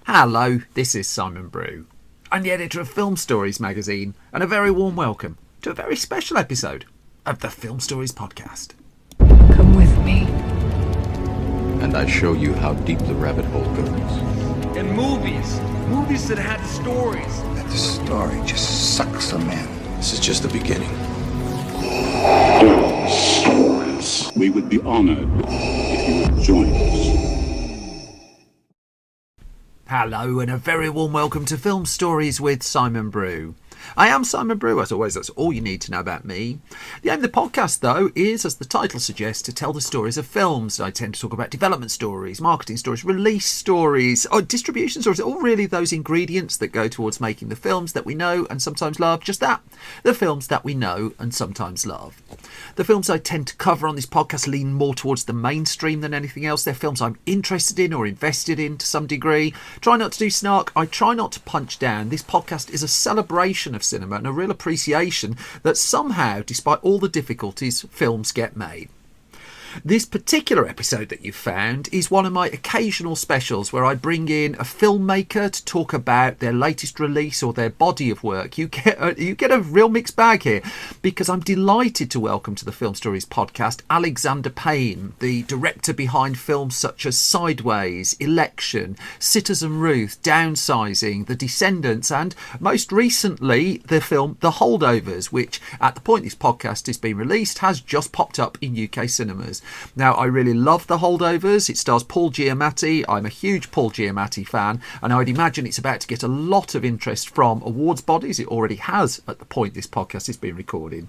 Hello, this is Simon Brew. I'm the editor of Film Stories magazine, and a very warm welcome to a very special episode of the Film Stories podcast. Come with me. And I show you how deep the rabbit hole goes. And movies that had stories. That the story just sucks them in. This is just the beginning. Stories. We would be honored if you would join us. Hello, and a very warm welcome to Film Stories with Simon Brew. I am Simon Brew, as always. That's all you need to know about me. The aim of the podcast, though, is, as the title suggests, to tell the stories of films. I tend to talk about development stories, marketing stories, release stories, or distribution stories, all really those ingredients that go towards making the films that we know and sometimes love. Just that, the films that we know and sometimes love. The films I tend to cover on this podcast lean more towards the mainstream than anything else. They're films I'm interested in or invested in to some degree. Try not to do snark. I try not to punch down. This podcast is a celebration of cinema and a real appreciation that somehow, despite all the difficulties, films get made. This particular episode that you found is one of my occasional specials where I bring in a filmmaker to talk about their latest release or their body of work. You get a real mixed bag here, because I'm delighted to welcome to the Film Stories podcast Alexander Payne, the director behind films such as Sideways, Election, Citizen Ruth, Downsizing, The Descendants, and most recently the film The Holdovers, which at the point this podcast is being released has just popped up in UK cinemas. Now, I really love The Holdovers. It stars Paul Giamatti. I'm a huge Paul Giamatti fan, and I would imagine it's about to get a lot of interest from awards bodies. It already has at the point this podcast is being recorded.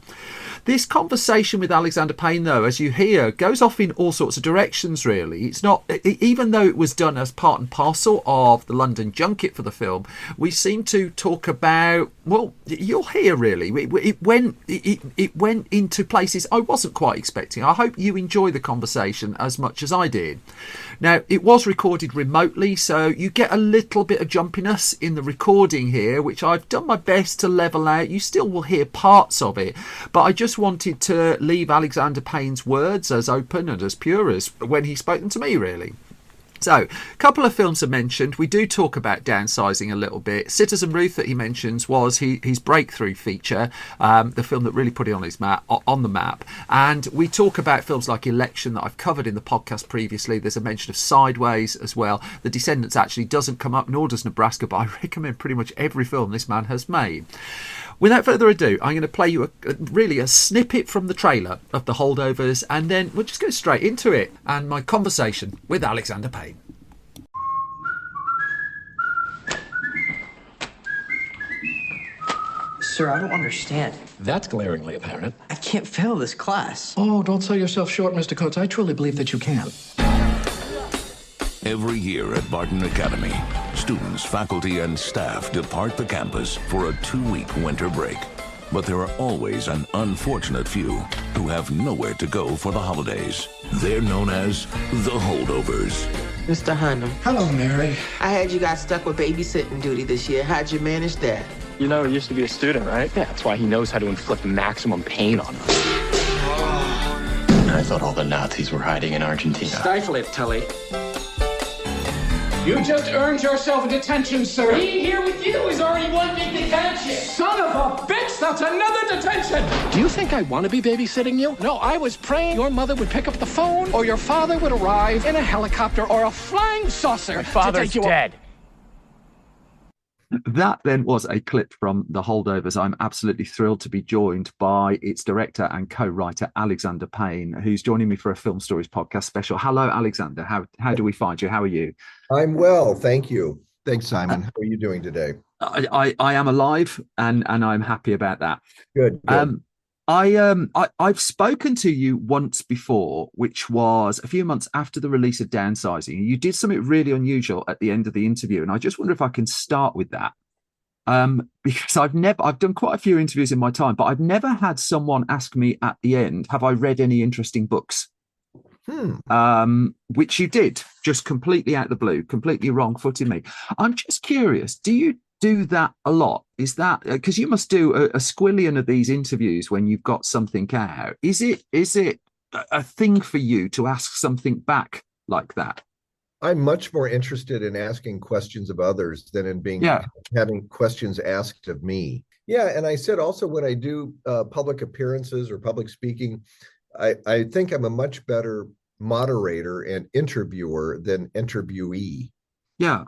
This conversation with Alexander Payne, though, as you hear, goes off in all sorts of directions, really. It's not, even though it was done as part and parcel of the London junket for the film, we seem to talk about, well, you'll hear, really. It went into places I wasn't quite expecting. I hope you enjoy the conversation as much as I did. Now, it was recorded remotely, so you get a little bit of jumpiness in the recording here, which I've done my best to level out. You still will hear parts of it, but I just wanted to leave Alexander Payne's words as open and as pure as when he spoke them to me, really. So, a couple of films are mentioned. We do talk about Downsizing a little bit. Citizen Ruth, that he mentions, was his breakthrough feature, the film that really put it on the map. And we talk about films like Election that I've covered in the podcast previously. There's a mention of Sideways as well. The Descendants actually doesn't come up, nor does Nebraska, but I recommend pretty much every film this man has made. Without further ado, I'm going to play you a snippet from the trailer of The Holdovers, and then we'll just go straight into it and my conversation with Alexander Payne. Sir, I don't understand. That's glaringly apparent. I can't fail this class. Oh, don't sell yourself short, Mr. Coates. I truly believe that you can. Every year at Barton Academy, students, faculty, and staff depart the campus for a 2-week winter break. But there are always an unfortunate few who have nowhere to go for the holidays. They're known as the Holdovers. Mr. Hunnam. Hello, Mary. I had you guys stuck with babysitting duty this year. How'd you manage that? You know, he used to be a student, right? Yeah, that's why he knows how to inflict maximum pain on us. I thought all the Nazis were hiding in Argentina. Stifle it, Tully. You just earned yourself a detention, sir. Being here with you is already one big detention. Son of a bitch, that's another detention. Do you think I want to be babysitting you? No, I was praying your mother would pick up the phone, or your father would arrive in a helicopter or a flying saucer. My father's dead. That then was a clip from The Holdovers. I'm absolutely thrilled to be joined by its director and co-writer, Alexander Payne, who's joining me for a Film Stories podcast special. Hello, Alexander. How do we find you? How are you? I'm well, thank you. Thanks, Simon. How are you doing today? I am alive, and I'm happy about that. Good. I've spoken to you once before, which was a few months after the release of Downsizing. You did something really unusual at the end of the interview, and I just wonder if I can start with that. Because I've done quite a few interviews in my time, but I've never had someone ask me at the end, have I read any interesting books? Which you did, just completely out of the blue, completely wrong-footed me. I'm just curious, do you do that a lot? Is that because you must do a squillion of these interviews when you've got something out? Is it a thing for you to ask something back like that? I'm much more interested in asking questions of others than in having questions asked of me. Yeah, and I said also when I do public appearances or public speaking, I think I'm a much better moderator and interviewer than interviewee. Yeah.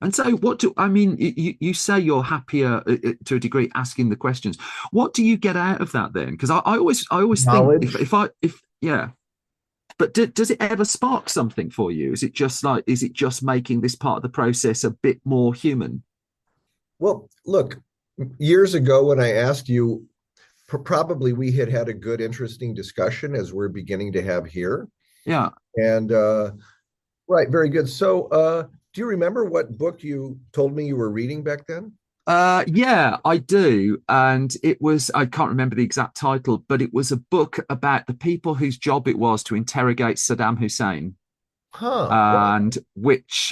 And so, you say you're happier to a degree asking the questions. What do you get out of that then? Because I always Knowledge. think yeah. But does it ever spark something for you? Is it just making this part of the process a bit more human? Well, look, years ago when I asked you, probably we had a good, interesting discussion as we're beginning to have here. Yeah. And right, very good. So, do you remember what book you told me you were reading back then? Yeah, I do. And I can't remember the exact title, but it was a book about the people whose job it was to interrogate Saddam Hussein. And which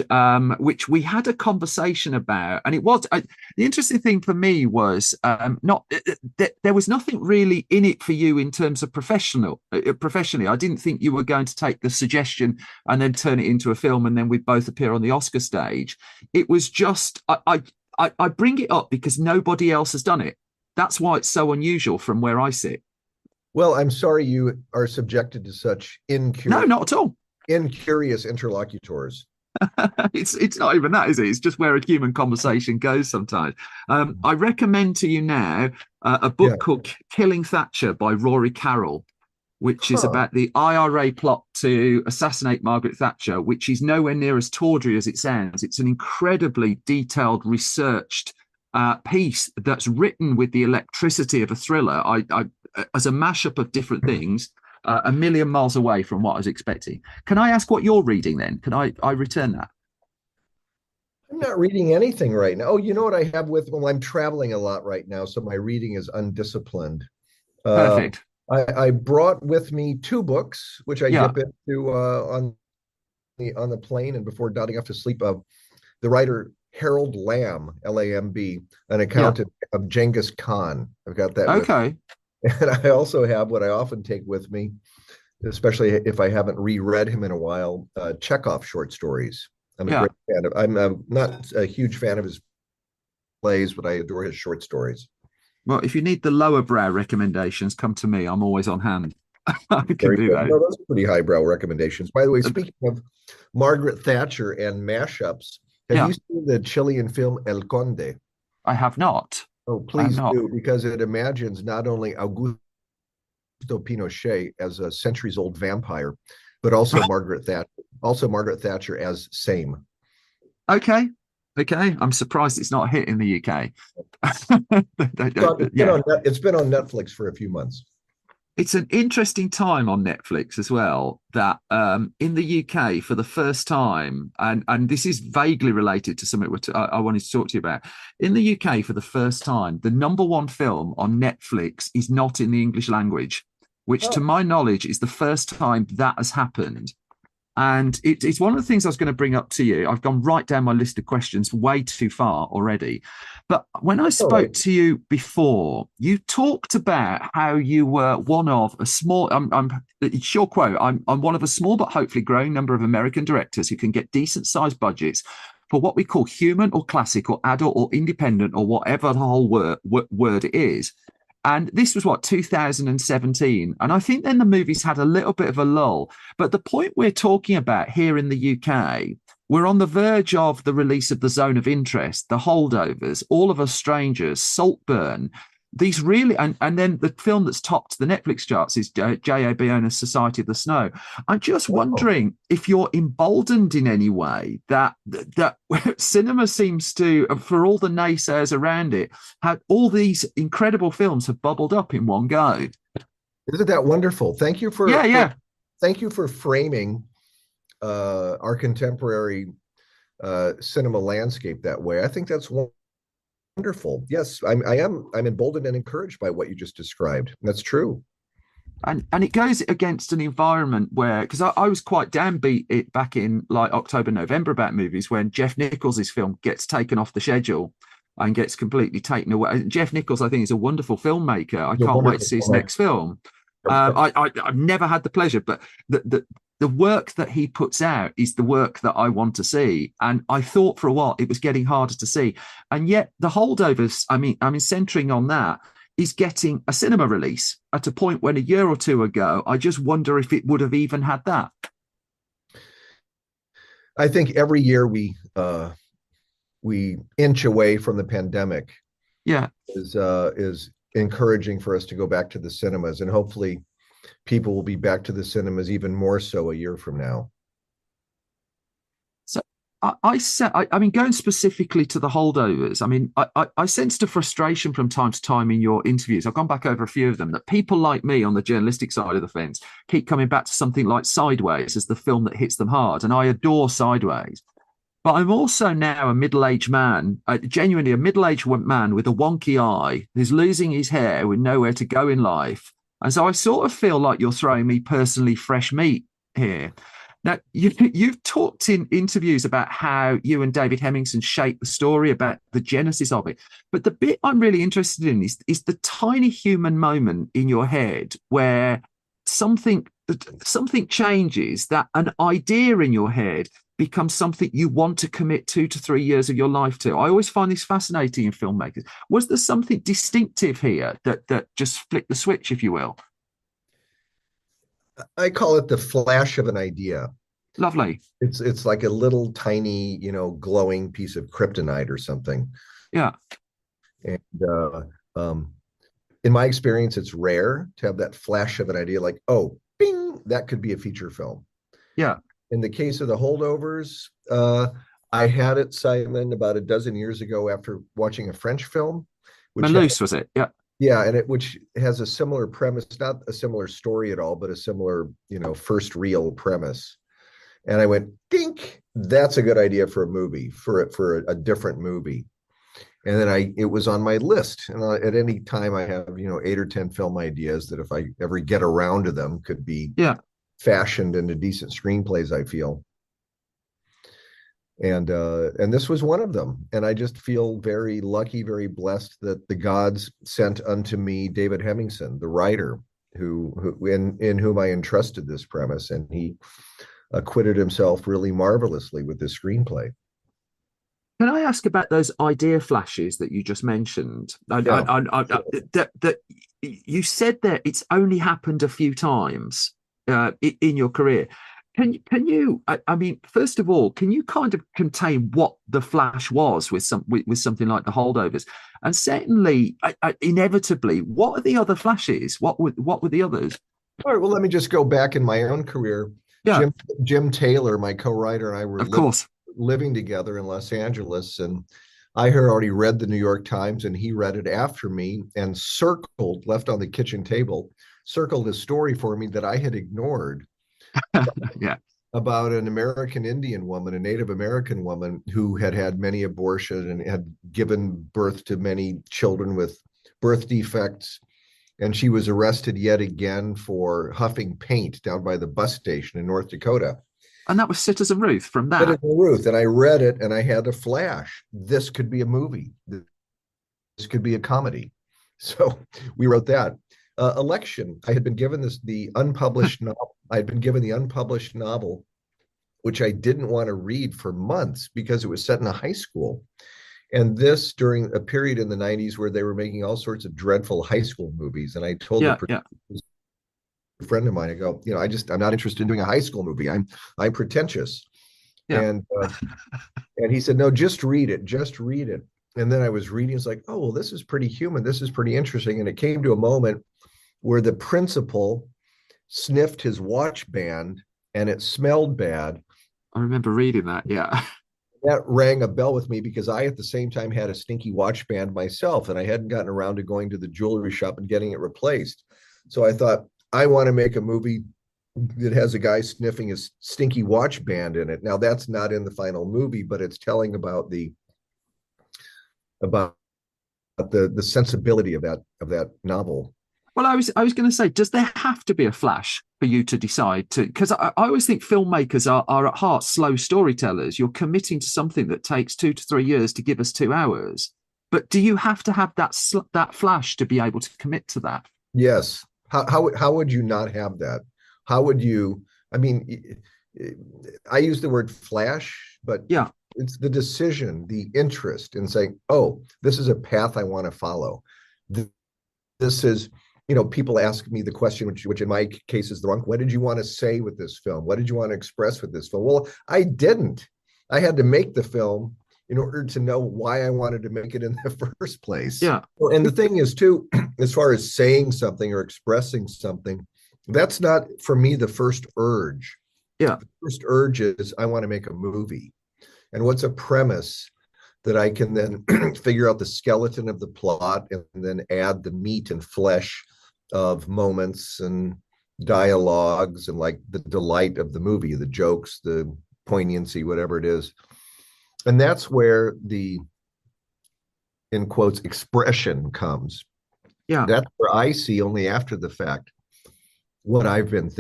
we had a conversation about, and the interesting thing for me was there was nothing really in it for you in terms of professionally. I didn't think you were going to take the suggestion and then turn it into a film, and then we'd both appear on the Oscar stage. It was just I bring it up because nobody else has done it. That's why it's so unusual from where I sit. Well, I'm sorry you are subjected to such No, not at all. Incurious interlocutors. It's not even that, is it? It's just where a human conversation goes sometimes. I recommend to you now a book called Killing Thatcher by Rory Carroll, which is about the IRA plot to assassinate Margaret Thatcher, which is nowhere near as tawdry as it sounds. It's an incredibly detailed, researched piece that's written with the electricity of a thriller. I as a mashup of different things. A million miles away from what I was expecting. Can I ask what you're reading then? Can I return that? I'm not reading anything right now. Oh, you know what I have well, I'm traveling a lot right now, so my reading is undisciplined. Perfect. I brought with me 2 books, which I dip into on the plane and before nodding off to sleep. The writer Harold Lamb, Lamb, an account of Genghis Khan. I've got that. Okay. And I also have what I often take with me, especially if I haven't reread him in a while, Chekhov short stories. I'm a great fan of. I'm not a huge fan of his plays, but I adore his short stories. Well, if you need the lower brow recommendations, come to me. I'm always on hand. I can do that. No, those are pretty highbrow recommendations. By the way, speaking of Margaret Thatcher and mashups, have you seen the Chilean film El Conde? I have not. Oh, please do, because it imagines not only Augusto Pinochet as a centuries-old vampire, but also Margaret Thatcher. Also, Margaret Thatcher as same. Okay. I'm surprised it's not a hit in the UK. It's been on Netflix for a few months. It's an interesting time on Netflix as well, that in the UK for the first time, and this is vaguely related to something I wanted to talk to you about. In the UK for the first time, the #1 film on Netflix is not in the English language, which to my knowledge is the first time that has happened. And it's one of the things I was going to bring up to you. I've gone right down my list of questions way too far already. But when I spoke to you before, you talked about how you were one of a small, it's your quote, I'm one of a small but hopefully growing number of American directors who can get decent sized budgets for what we call human or classic or adult or independent or whatever the whole word it is. And this was 2017. And I think then the movies had a little bit of a lull. But the point we're talking about here in the UK, we're on the verge of the release of The Zone of Interest, The Holdovers, All of Us Strangers, Saltburn. These really, and then the film that's topped the Netflix charts is J.A. Bayonna's Society of the Snow. I'm just wondering if you're emboldened in any way that cinema seems to, for all the naysayers around it, had all these incredible films have bubbled up in one go. Isn't that wonderful? Thank you for thank you for framing our contemporary cinema landscape that way. I think that's wonderful. Yes, I'm emboldened and encouraged by what you just described. That's true. And it goes against an environment where, because I was quite downbeat it back in like October, November about movies when Jeff Nichols' film gets taken off the schedule and gets completely taken away. Jeff Nichols, I think, is a wonderful filmmaker. I can't wait to see his next film. I've never had the pleasure, but the work that he puts out is the work that I want to see. And I thought for a while it was getting harder to see. And yet the Holdovers, I mean, centering on that, is getting a cinema release at a point when a year or two ago, I just wonder if it would have even had that. I think every year we inch away from the pandemic. Yeah, is encouraging for us to go back to the cinemas, and hopefully people will be back to the cinemas even more so a year from now. So I mean, going specifically to the Holdovers, I mean, I sensed a frustration from time to time in your interviews. I've gone back over a few of them, that people like me on the journalistic side of the fence keep coming back to something like Sideways as the film that hits them hard. And I adore Sideways. But I'm also now a middle-aged man, genuinely a middle-aged man with a wonky eye who's losing his hair with nowhere to go in life. And so I sort of feel like you're throwing me personally fresh meat here. Now, you've talked in interviews about how you and David Hemmingson shaped the story, about the genesis of it. But the bit I'm really interested in is the tiny human moment in your head where something changes, that an idea in your head becomes something you want to commit 2 to 3 years of your life to. I always find this fascinating in filmmakers. Was there something distinctive here that just flicked the switch, if you will? I call it the flash of an idea. Lovely. It's like a little tiny, glowing piece of kryptonite or something. Yeah. And in my experience, it's rare to have that flash of an idea, like, oh, bing, that could be a feature film. Yeah. In the case of the Holdovers, I had it, Simon, about a dozen years ago after watching a French film. Malouse, was it? Yeah. Yeah, and which has a similar premise, not a similar story at all, but a similar, first real premise. And I went, dink, that's a good idea for a movie, for a different movie. And then it was on my list. And at any time I have, 8 or 10 film ideas that if I ever get around to them could be fashioned into decent screenplays, I feel. And this was one of them. And I just feel very lucky, very blessed that the gods sent unto me David Hemmingson, the writer, in whom I entrusted this premise, and he acquitted himself really marvelously with this screenplay. Can I ask about those idea flashes that you just mentioned? That you said that it's only happened a few times in your career. Can you? I mean, first of all, can you kind of contain what the flash was with something like the Holdovers? And secondly, inevitably, what are the other flashes? What were the others? All right. Well, let me just go back in my own career. Yeah. Jim Taylor, my co-writer, and I were living together in Los Angeles, and I had already read the New York Times, and he read it after me and left on the kitchen table, circled a story for me that I had ignored. Yeah. About an American Indian woman, a Native American woman who had many abortions and had given birth to many children with birth defects. And she was arrested yet again for huffing paint down by the bus station in North Dakota. And that was Citizen Ruth from that. Citizen Ruth. And I read it and I had a flash. This could be a movie. This could be a comedy. So we wrote that. Election. I had been given the unpublished novel. I had been given the unpublished novel, which I didn't want to read for months because it was set in a high school. And this during a period in the 90s where they were making all sorts of dreadful high school movies. And I told a friend of mine, I go, I'm not interested in doing a high school movie. I'm pretentious. Yeah. And he said, no, just read it. Just read it. And then I was reading, it's like, oh, well, this is pretty human. This is pretty interesting. And it came to a moment where the principal sniffed his watch band and it smelled bad. I remember reading that. Yeah. That rang a bell with me because I, at the same time, had a stinky watch band myself, and I hadn't gotten around to going to the jewelry shop and getting it replaced. So I thought, I want to make a movie that has a guy sniffing his stinky watch band in it. Now, that's not in the final movie, but it's telling about the sensibility of that novel. Well, I was going to say, does there have to be a flash for you to decide to? Because I always think filmmakers are at heart slow storytellers. You're committing to something that takes 2 to 3 years to give us 2 hours. But do you have to have that flash to be able to commit to that? Yes. How would you not have that? How would you? I mean, I use the word flash, but yeah, it's the decision, the interest in saying, oh, this is a path I want to follow. This is, people ask me the question, which in my case is the wrong. What did you want to say with this film? What did you want to express with this film? Well, I didn't. I had to make the film in order to know why I wanted to make it in the first place. Yeah. And the thing is, too, as far as saying something or expressing something, that's not, for me, the first urge. Yeah. The first urge is I want to make a movie. And what's a premise that I can then figure out the skeleton of the plot and then add the meat and flesh of moments and dialogues and like the delight of the movie, the jokes, the poignancy, whatever it is. And that's where the, in quotes, expression comes. Yeah. That's where I see only after the fact what I've been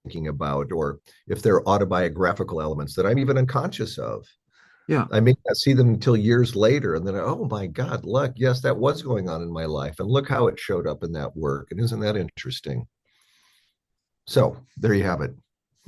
thinking about, or if there are autobiographical elements that I'm even unconscious of. Yeah. I may not see them until years later. And then, oh my God, look, yes, that was going on in my life. And look how it showed up in that work. And isn't that interesting? So there you have it.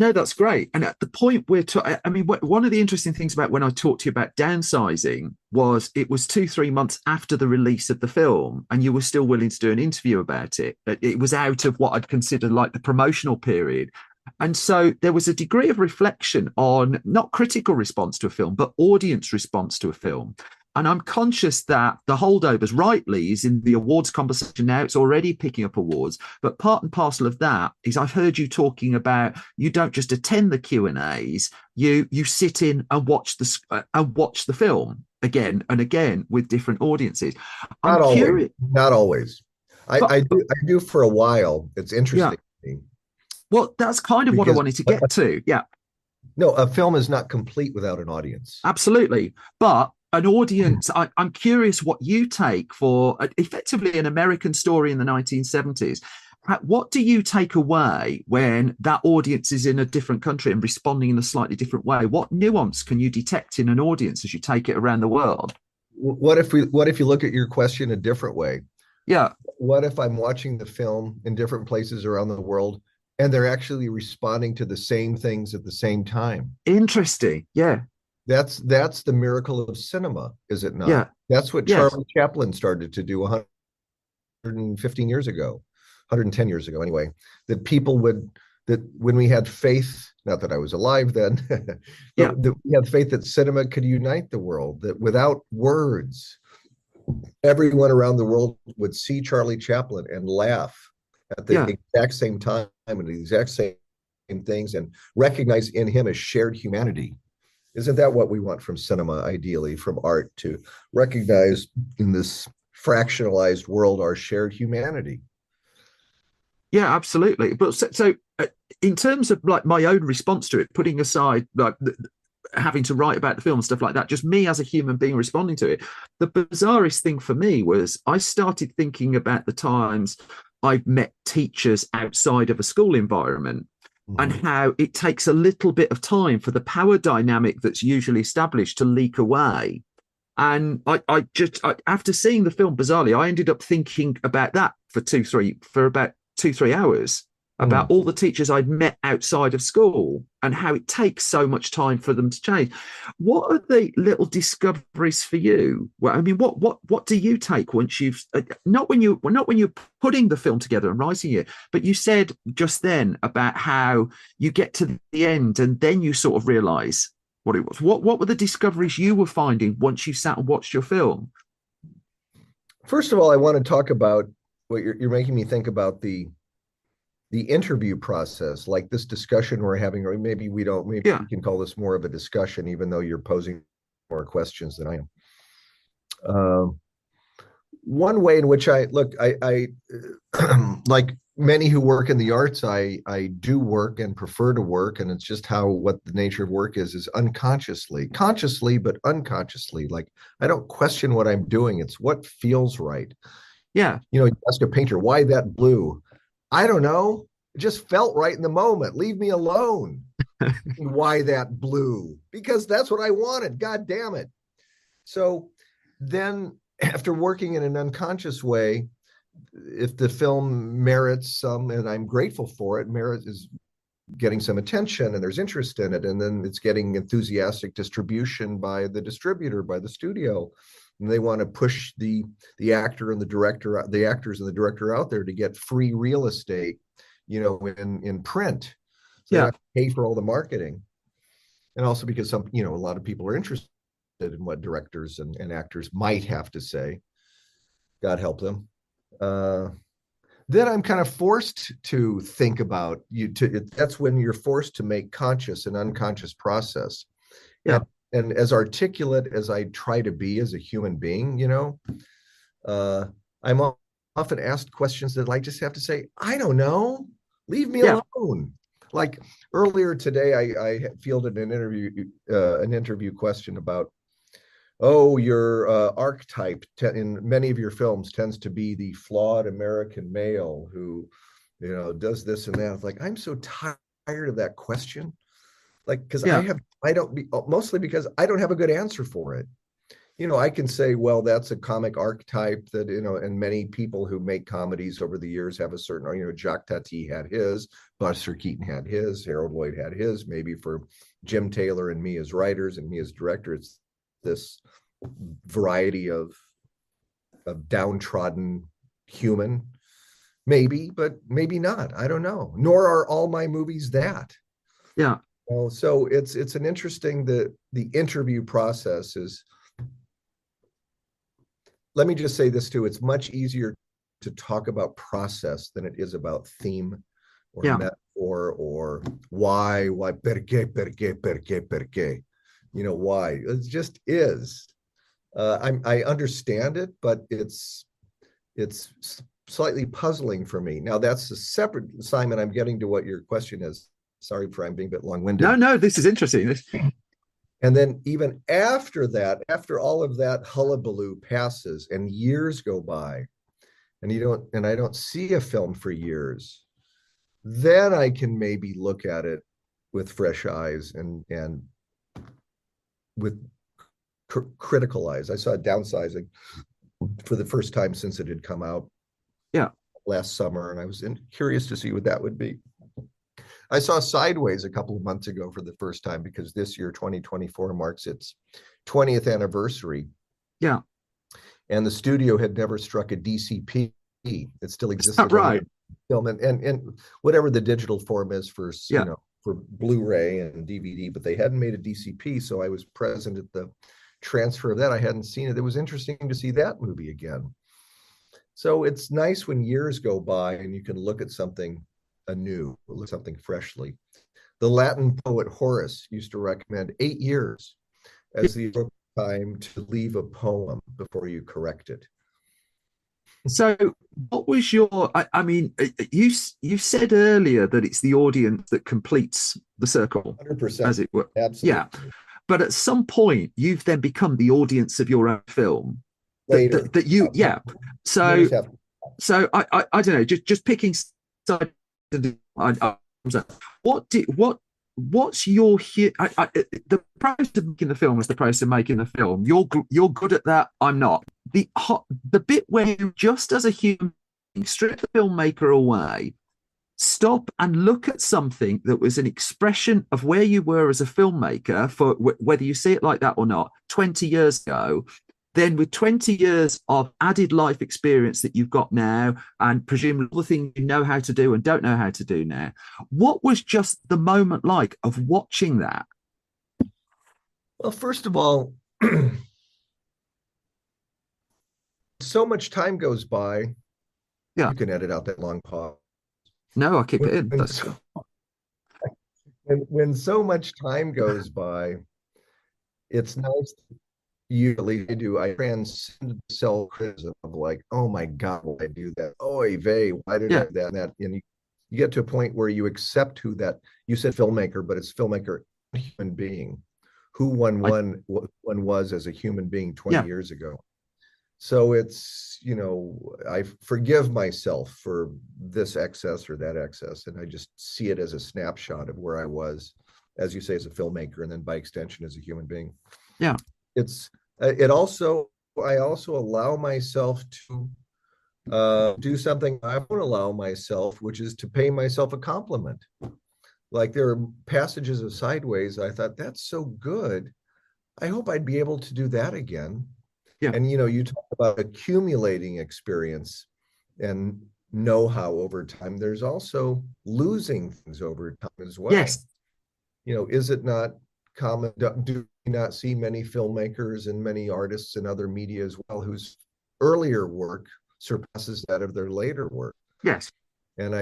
No, that's great. And at the point one of the interesting things about when I talked to you about downsizing was it was 2-3 months after the release of the film, and you were still willing to do an interview about it. It was out of what I'd consider like the promotional period. And so there was a degree of reflection on not critical response to a film, but audience response to a film. And I'm conscious that The Holdovers, rightly, is in the awards conversation now. It's already picking up awards. But part and parcel of that is I've heard you talking about you don't just attend the Q&As, you sit in and watch the film again and again with different audiences. Not always. I do for a while. It's interesting to me. Well, that's kind of what I wanted to get to. Yeah. No, a film is not complete without an audience. Absolutely. But an audience, I'm curious what you take for effectively an American story in the 1970s. What do you take away when that audience is in a different country and responding in a slightly different way? What nuance can you detect in an audience as you take it around the world? What if you look at your question a different way? Yeah. What if I'm watching the film in different places around the world and they're actually responding to the same things at the same time? Interesting. Yeah. That's the miracle of cinema, is it not? Yeah. That's what Charlie Chaplin started to do 115 years ago, 110 years ago anyway, that when we had faith, not that I was alive then, that we had faith that cinema could unite the world, that without words, everyone around the world would see Charlie Chaplin and laugh at the exact same time and the exact same things and recognize in him a shared humanity. Isn't that what we want from cinema, ideally, from art, to recognize in this fractionalized world our shared humanity? Yeah, absolutely. But so in terms of like my own response to it, putting aside like having to write about the film and stuff like that, just me as a human being responding to it, the bizarrest thing for me was I started thinking about the times I've met teachers outside of a school environment. And how it takes a little bit of time for the power dynamic that's usually established to leak away. And I after seeing the film, bizarrely, I ended up thinking about that for about 2-3 hours, about all the teachers I'd met outside of school and how it takes so much time for them to change. What are the little discoveries for you? Well, I mean, what do you take once you've not when you're putting the film together and writing it, but you said just then about how you get to the end and then you sort of realize what it was. What were the discoveries you were finding once you sat and watched your film? First of all, I want to talk about what you're making me think about the interview process, like this discussion we're having, or maybe we don't, we can call this more of a discussion, even though you're posing more questions than I am. One way in which I like many who work in the arts, I do work and prefer to work, and it's just what the nature of work is consciously, but unconsciously. Like I don't question what I'm doing. It's what feels right. Yeah. You ask a painter, why that blue? I don't know. It just felt right in the moment. Leave me alone. Why that blue? Because that's what I wanted. God damn it. So then after working in an unconscious way, if the film merits some, and I'm grateful for it, getting some attention and there's interest in it, and then it's getting enthusiastic distribution by the distributor, by the studio, and they want to push the actor and the director, the actors and the director out there to get free real estate, in print. So they have to pay for all the marketing, and also because a lot of people are interested in what directors and actors might have to say. God help them. Then I'm kind of forced to think about that's when you're forced to make conscious and unconscious process. Yeah. And as articulate as I try to be as a human being, I'm often asked questions that I just have to say, I don't know, leave me alone. Like earlier today, I fielded an interview question about, your archetype in many of your films tends to be the flawed American male who, does this and that. It's like, I'm so tired of that question. Like, because mostly because I don't have a good answer for it. I can say, well, that's a comic archetype that, and many people who make comedies over the years have a certain, Jacques Tati had his, Buster Keaton had his, Harold Lloyd had his, maybe for Jim Taylor and me as writers and me as director, it's this variety of downtrodden human, maybe, but maybe not. I don't know. Nor are all my movies that. Yeah. Well, so it's an interesting, the interview process is, let me just say this too, it's much easier to talk about process than it is about theme or metaphor or why, perché. Why? It just is. I understand it, but it's slightly puzzling for me. Now that's a separate, Simon, I'm getting to what your question is. Sorry for I'm being a bit long-winded. No, this is interesting. And then even after that, after all of that hullabaloo passes and years go by, and I don't see a film for years, then I can maybe look at it with fresh eyes and with critical eyes. I saw Downsizing for the first time since it had come out last summer, and I was curious to see what that would be. I saw Sideways a couple of months ago for the first time because this year, 2024, marks its 20th anniversary. Yeah. And the studio had never struck a DCP. It still existed. That's right. Film and whatever the digital form is for, for Blu-ray and DVD, but they hadn't made a DCP. So I was present at the transfer of that. I hadn't seen it. It was interesting to see that movie again. So it's nice when years go by and you can look at something anew, look at something freshly. The Latin poet Horace used to recommend 8 years as the time to leave a poem before you correct it. So what was your, I mean, you said earlier that it's the audience that completes the circle, 100%, as it were. Absolutely. Yeah. But at some point, you've then become the audience of your own film. Later. That you, yeah. So I don't know, just picking side. What's your the process of making the film is the process of making the film. You're good at that. I'm not. The bit where you just as a human being strip the filmmaker away, stop and look at something that was an expression of where you were as a filmmaker, for whether you see it like that or not, 20 years ago. Then with 20 years of added life experience that you've got now, and presumably all the things you know how to do and don't know how to do now, what was just the moment like of watching that? Well, first of all, so much time goes by. Yeah. You can edit out that long pause. No, I'll keep it in. When so much time goes by, it's nice. Usually I transcend self-criticism of like, oh my God, why did I do that? Oy vey, why did I do that and that? And you get to a point where you accept who that, you said filmmaker, but it's filmmaker, human being, who one was as a human being 20 years ago. So it's, I forgive myself for this excess or that excess. And I just see it as a snapshot of where I was, as you say, as a filmmaker, and then by extension, as a human being. Yeah. I also allow myself to do something I won't allow myself, which is to pay myself a compliment. Like there are passages of Sideways, I thought, that's so good. I hope I'd be able to do that again. Yeah. And, you talk about accumulating experience and know-how over time. There's also losing things over time as well. Yes. Is it not common? Do you not see many filmmakers and many artists and other media as well whose earlier work surpasses that of their later work? Yes. And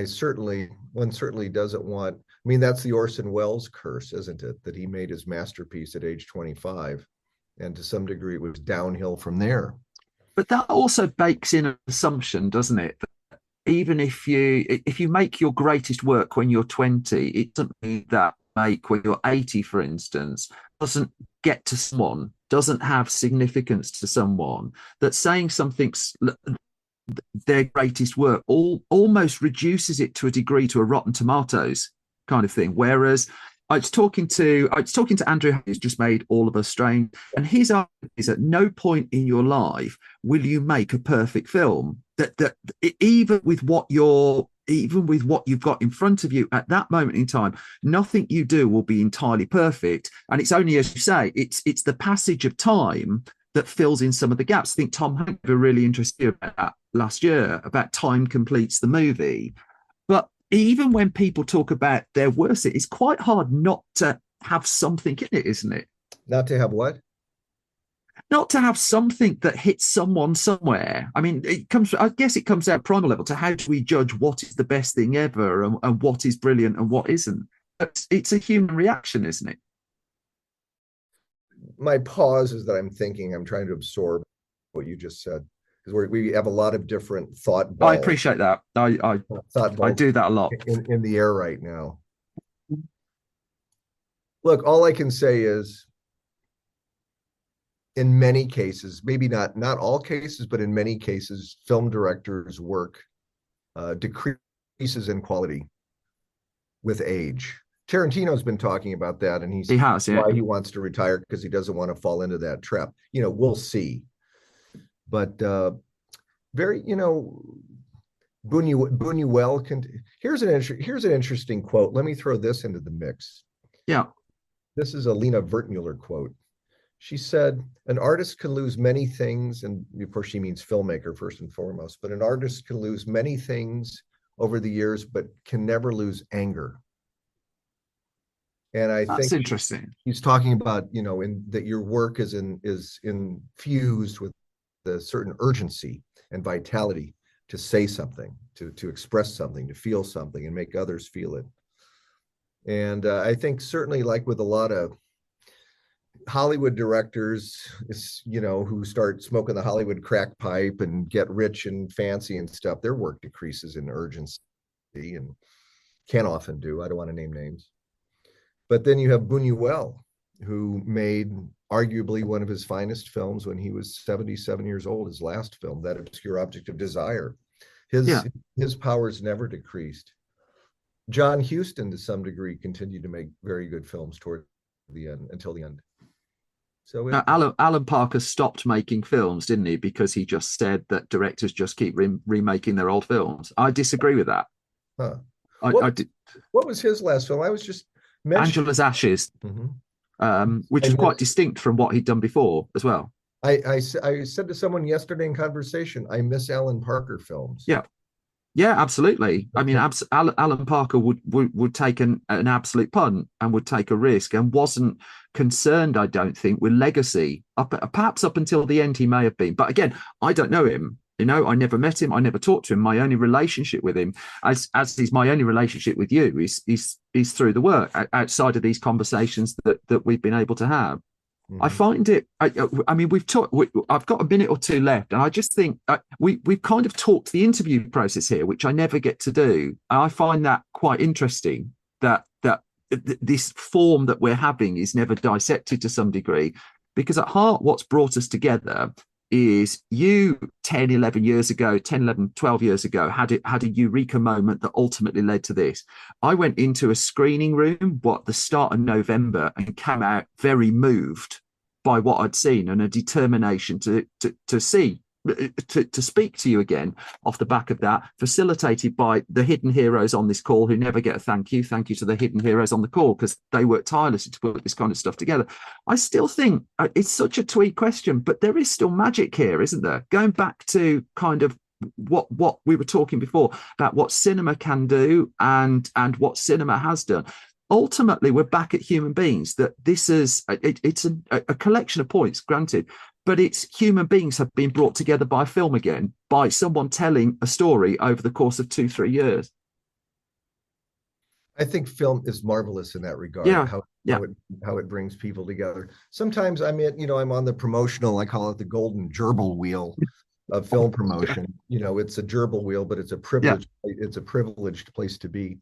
one certainly doesn't want, that's the Orson Welles curse, isn't it? That he made his masterpiece at age 25. And to some degree, it was downhill from there. But that also bakes in an assumption, doesn't it? That even if you make your greatest work when you're 20, it doesn't mean that make when you're 80, for instance, doesn't get to someone, doesn't have significance to someone. That saying something's their greatest work almost reduces it to a degree to a Rotten Tomatoes kind of thing. Whereas I was talking to Andrew, who's just made All of Us Strange, and his argument is at no point in your life will you make a perfect film. That even with what you've got in front of you at that moment in time, nothing you do will be entirely perfect. And it's only, as you say, it's the passage of time that fills in some of the gaps. I think Tom Hanks were really interested about that last year, about time completes the movie. But even when people talk about their worst, it's quite hard not to have something in it, isn't it? Not to have what? Not to have something that hits someone somewhere. I guess it comes out primal level to how do we judge what is the best thing ever and what is brilliant and what isn't. It's a human reaction, isn't it? My pause is that I'm trying to absorb what you just said. Because we have a lot of different thought balls. I appreciate that. I do that a lot. In the air right now. Look, all I can say is, in many cases, maybe not all cases, but in many cases, film directors' work decreases in quality with age. Tarantino's been talking about that, and he has, why he wants to retire, because he doesn't want to fall into that trap. We'll see. But Buñuel here's an interesting quote. Let me throw this into the mix. Yeah. This is a Lena Wertmuller quote. She said, an artist can lose many things, and of course she means filmmaker first and foremost, but an artist can lose many things over the years, but can never lose anger. And I think interesting. He's talking about, that your work is infused with a certain urgency and vitality to say something, to express something, to feel something, and make others feel it. And I think certainly, like with a lot of Hollywood directors, who start smoking the Hollywood crack pipe and get rich and fancy and stuff, their work decreases in urgency and can often do. I don't want to name names. But then you have Buñuel, who made arguably one of his finest films when he was 77 years old, his last film, That Obscure Object of Desire. His powers never decreased. John Huston, to some degree, continued to make very good films toward the end, until the end. So Alan Parker stopped making films, didn't he? Because he just said that directors just keep remaking their old films. I disagree with that. Huh. I did. What was his last film? I was just Angela's Ashes, which is quite distinct from what he'd done before as well. I said to someone yesterday in conversation, I miss Alan Parker films. Yeah, absolutely. Alan Parker would take an absolute punt and would take a risk and wasn't concerned, I don't think, with legacy. Perhaps up until the end he may have been. But again, I don't know him. I never met him. I never talked to him. My only relationship with him, as is my only relationship with you, is through the work outside of these conversations that we've been able to have. Mm-hmm. I find it. We've talked. I've got a minute or two left, and I just think we've kind of talked the interview process here, which I never get to do. And I find that quite interesting. That this form that we're having is never dissected to some degree, because at heart, what's brought us together is you 10, 11 years ago, 10, 11, 12 years ago, had a eureka moment that ultimately led to this. I went into a screening room, the start of November, and came out very moved by what I'd seen and a determination to see to speak to you again off the back of that, facilitated by the hidden heroes on this call who never get a thank you. Thank you to the hidden heroes on the call, because they work tirelessly to put this kind of stuff together. I still think it's such a tweed question, but there is still magic here, isn't there? Going back to kind of what we were talking before about what cinema can do and what cinema has done. Ultimately, we're back at human beings. That this is it's a collection of points, granted, but it's human beings have been brought together by film again, by someone telling a story over the course of 2-3 years. I think film is marvelous in that regard. How it brings people together. Sometimes I'm on the promotional, I call it the golden gerbil wheel of film promotion. It's a gerbil wheel, but it's a privilege. It's a privileged place to be.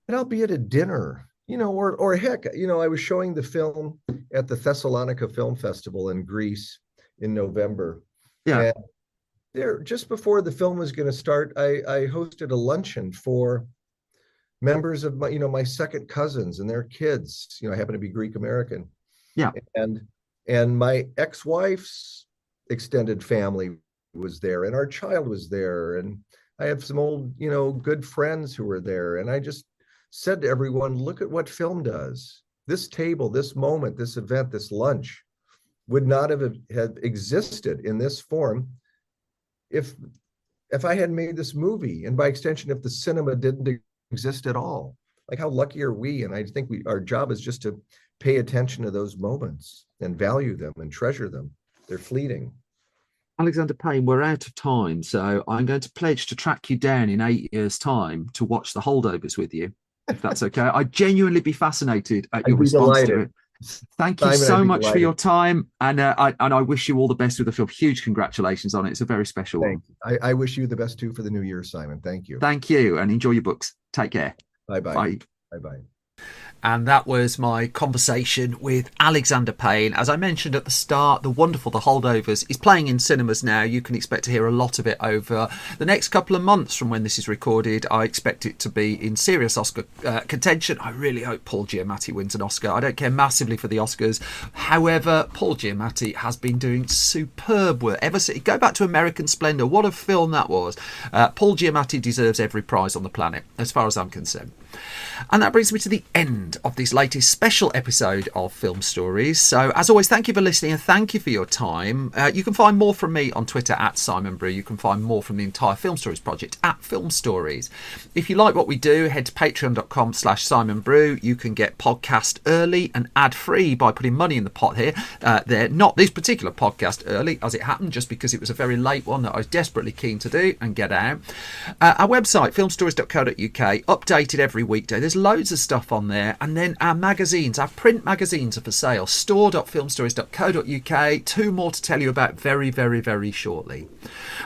And I'll be at a dinner, or heck, I was showing the film at the Thessalonica Film Festival in Greece in November. Yeah. And there, just before the film was going to start, I hosted a luncheon for members of my second cousins and their kids. I happen to be Greek American. Yeah. And my ex-wife's extended family was there, and our child was there, and I have some old, good friends who were there, and I just said to everyone, look at what film does. This table, this moment, this event, this lunch would not have existed in this form if I had made this movie, and by extension, if the cinema didn't exist at all. Like, how lucky are we? And I think our job is just to pay attention to those moments and value them and treasure them. They're fleeting. Alexander Payne, we're out of time, so I'm going to pledge to track you down in 8 years' time to watch The Holdovers with you, if that's okay. I'd genuinely be fascinated at your response to it. Thank you so much for your time, and I wish you all the best with the film. Huge congratulations on it. It's a very special one. I wish you the best too for the new year, Simon. Thank you. Thank you, and enjoy your books. Take care. Bye-bye. Bye. Bye-bye. And that was my conversation with Alexander Payne. As I mentioned at the start, the wonderful The Holdovers is playing in cinemas now. You can expect to hear a lot of it over the next couple of months from when this is recorded. I expect it to be in serious Oscar contention. I really hope Paul Giamatti wins an Oscar. I don't care massively for the Oscars. However, Paul Giamatti has been doing superb work. Go back to American Splendor. What a film that was. Paul Giamatti deserves every prize on the planet, as far as I'm concerned. And that brings me to the end of this latest special episode of Film Stories. So, as always, thank you for listening and thank you for your time. You can find more from me on Twitter at Simon Brew. You can find more from the entire Film Stories project at Film Stories. If you like what we do, head to patreon.com/Simon Brew. You can get podcast early and ad-free by putting money in the pot here. Not this particular podcast early, as it happened, just because it was a very late one that I was desperately keen to do and get out. Our website, filmstories.co.uk, updated every weekday. There's loads of stuff on there, and then our magazines, our print magazines are for sale. store.filmstories.co.uk. 2 more to tell you about very, very, very shortly.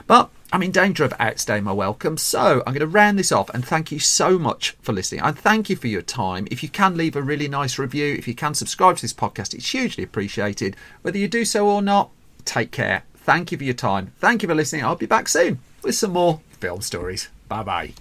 But I'm in danger of outstaying my welcome, so I'm going to round this off and thank you so much for listening, and thank you for your time. If you can leave a really nice review, if you can subscribe to this podcast, it's hugely appreciated. Whether you do so or not, take care. Thank you for your time. Thank you for listening. I'll be back soon with some more film stories. Bye bye.